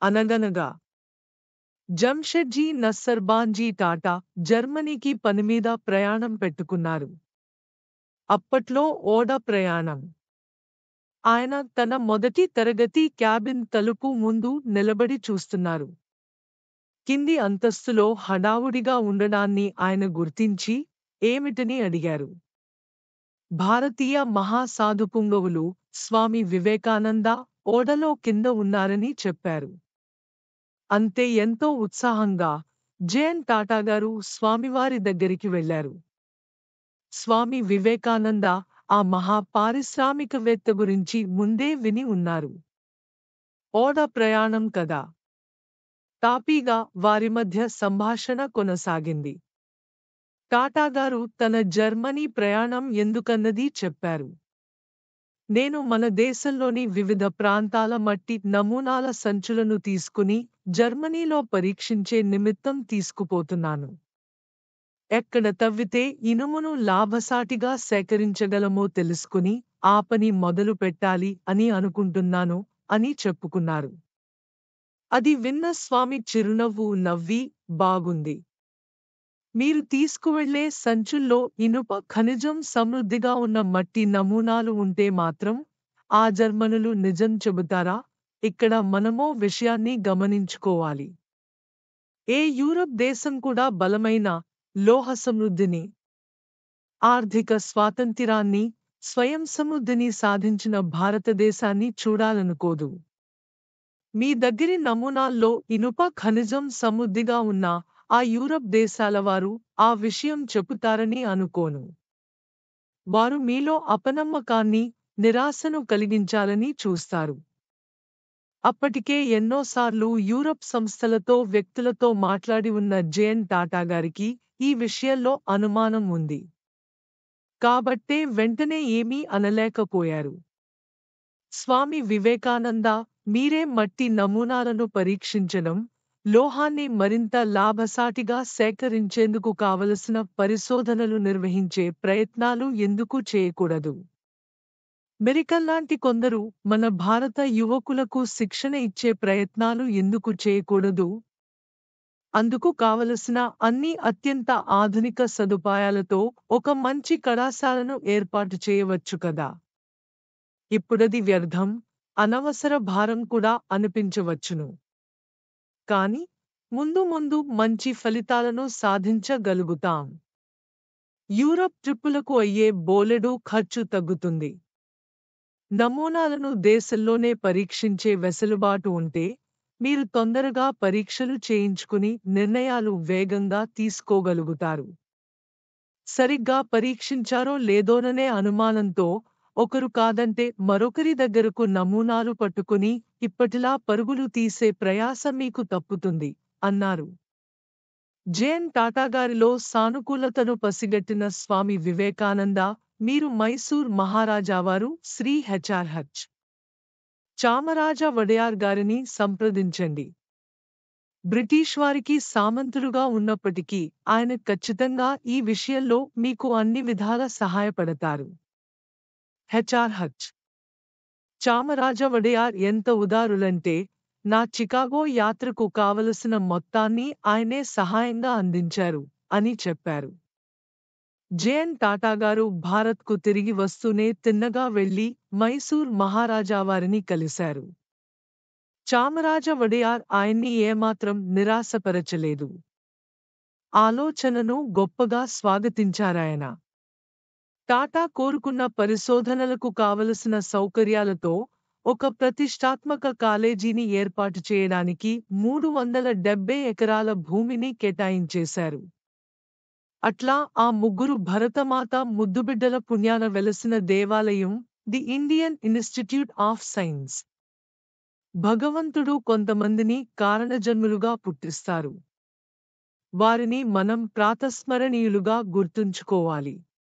అనగనగా జంషెడ్జీ నస్సర్బాన్జీ టాటా జర్మనీకి పనిమీద ప్రయాణం పెట్టుకున్నారు. అప్పట్లో ఓడ ప్రయాణం. ఆయన తన మొదటి తరగతి క్యాబిన్ తలుపు ముందు నిలబడి చూస్తున్నారు. కింది అంతస్తులో హడావుడిగా ఉండడాన్ని ఆయన గుర్తించి ఏమిటని అడిగారు. భారతీయ మహాసాధుపుంగవులు స్వామి వివేకానంద ఓడలో కింద ఉన్నారని చెప్పారు. అంతే ఎంతో ఉత్సాహంగా జేఎన్ టాటాగారు స్వామివారి దగ్గరికి వెళ్లారు. స్వామి వివేకానంద ఆ పారిశ్రామికవేత్త గురించి ముందే విని ఉన్నారు. ఓడ ప్రయాణం కదా. తాపీగా వారి మధ్య సంభాషణ కొనసాగింది. టాటాగారు తన జర్మనీ ప్రయాణం ఎందుకన్నది చెప్పారు. నేను మన దేశంలోని వివిధ ప్రాంతాల మట్టి నమూనాల సంచులను తీసుకుని జర్మనీలో పరీక్షించే నిమిత్తం తీసుకుపోతున్నాను. ఎక్కడ తవ్వితే ఇనుమును లాభసాటిగా సేకరించగలమో తెలుసుకుని ఆ పని మొదలు పెట్టాలి అని అనుకుంటున్నాను అని చెప్పుకున్నారు. అది విన్న స్వామి చిరునవ్వు నవ్వి, బాగుంది. మీరు తీసుకువెళ్లే సంచుల్లో ఇనుప ఖనిజం సమృద్ధిగా ఉన్న మట్టి నమూనాలు ఉంటే మాత్రం ఆ జర్మనులు నిజం చెబుతారా? ఇక్కడ మనమో విషయాన్ని గమనించుకోవాలి. ఏ యూరప్ దేశం కూడా బలమైన లోహ సమృద్ధిని, ఆర్థిక స్వాతంత్ర్యాన్ని, స్వయం సమృద్ధిని సాధించిన భారతదేశాన్ని చూడాలనుకోదు. మీ దగ్గరి నమూనాల్లో ఇనుప ఖనిజం సమృద్ధిగా ఉన్న ఆ యూరప్ దేశాల వారు ఆ విషయం చెబుతారని అనుకోను. వారు మీలో అపనమ్మకాన్ని, నిరాశను కలిగించాలని చూస్తారు. అప్పటికే ఎన్నోసార్లు యూరప్ సంస్థలతో వ్యక్తులతో మాట్లాడి ఉన్న జేఎన్ టాటాగారికి ఈ విషయంలో అనుమానం ఉంది. కాబట్టే వెంటనే ఏమీ అనలేకపోయారు. స్వామి వివేకానంద, మీరే మట్టి నమూనాలను పరీక్షించడం, లోహాన్ని మరింత లాభసాటిగా సేకరించేందుకు కావలసిన పరిశోధనలు నిర్వహించే ప్రయత్నాలు ఎందుకు చేయకూడదు? మెరికల్లాంటి కొందరు మన భారత యువకులకు శిక్షణ ఇచ్చే ప్రయత్నాలు ఎందుకు చేయకూడదు? అందుకు కావలసిన అన్ని అత్యంత ఆధునిక సదుపాయాలతో ఒక మంచి కళాశాలను ఏర్పాటు చేయవచ్చు కదా. ఇప్పుడది వ్యర్థం, అనవసర భారం కూడా అనిపించవచ్చును. కాని ముందు ముందు మంచి ఫలితాలను సాధించగలుగుతాం. యూరప్ ట్రిప్పులకు అయ్యే బోలెడు ఖర్చు తగ్గుతుంది. నమూనాలను దేశంలోనే పరీక్షించే వెసులుబాటు ఉంటే మీరు తొందరగా పరీక్షలు చేయించుకుని నిర్ణయాలు వేగంగా తీసుకోగలుగుతారు. సరిగ్గా పరీక్షించారో లేదోననే అనుమానంతో ఒకరు కాదంటే మరొకరి దగ్గరకు నమూనాలు పట్టుకుని ఇప్పటిలా పరుగులు తీసే ప్రయాస మీకు తప్పుతుంది అన్నారు. జేఎన్ టాటాగారిలో సానుకూలతను పసిగట్టిన స్వామి వివేకానంద, మీరు మైసూర్ మహారాజావారు శ్రీ హెచ్. చామరాజ వడయార్ గారిని సంప్రదించండి. బ్రిటిష్ వారికి సామంతులుగా ఉన్నప్పటికీ ఆయన ఖచ్చితంగా ఈ విషయంలో మీకు అన్ని విధాలా సహాయపడతారు. హెచ్. చామరాజ వడయార్ ఎంత ఉదారులంటే నా చికాగో యాత్రకు కావలసిన మొత్తాన్ని ఆయనే సహాయంగా అందించారు అని చెప్పారు. జేఎన్ టాటాగారు భారత్కు తిరిగి వస్తూనే తిన్నగా వెళ్లి మైసూర్ మహారాజావారిని కలిశారు. చామరాజ వడయార్ ఆయన్ని ఏమాత్రం నిరాశపరచలేదు. ఆలోచనను గొప్పగా స్వాగతించారాయన. టాటా కోరుకున్న పరిశోధనలకు కావలసిన సౌకర్యాలతో ఒక ప్రతిష్టాత్మక కాలేజీని ఏర్పాటు చేయడానికి 370 ఎకరాల భూమిని కేటాయించేశారు. అట్లా ఆ ముగ్గురు భరతమాత ముద్దుబిడ్డల పుణ్యాన వెలసిన దేవాలయం the Indian institute of science. భగవంతుడు కొంతమందిని కారణజన్ములుగా పుట్టిస్తారు. వారిని మనం ప్రాతస్మరణీయులుగా గుర్తుంచుకోవాలి.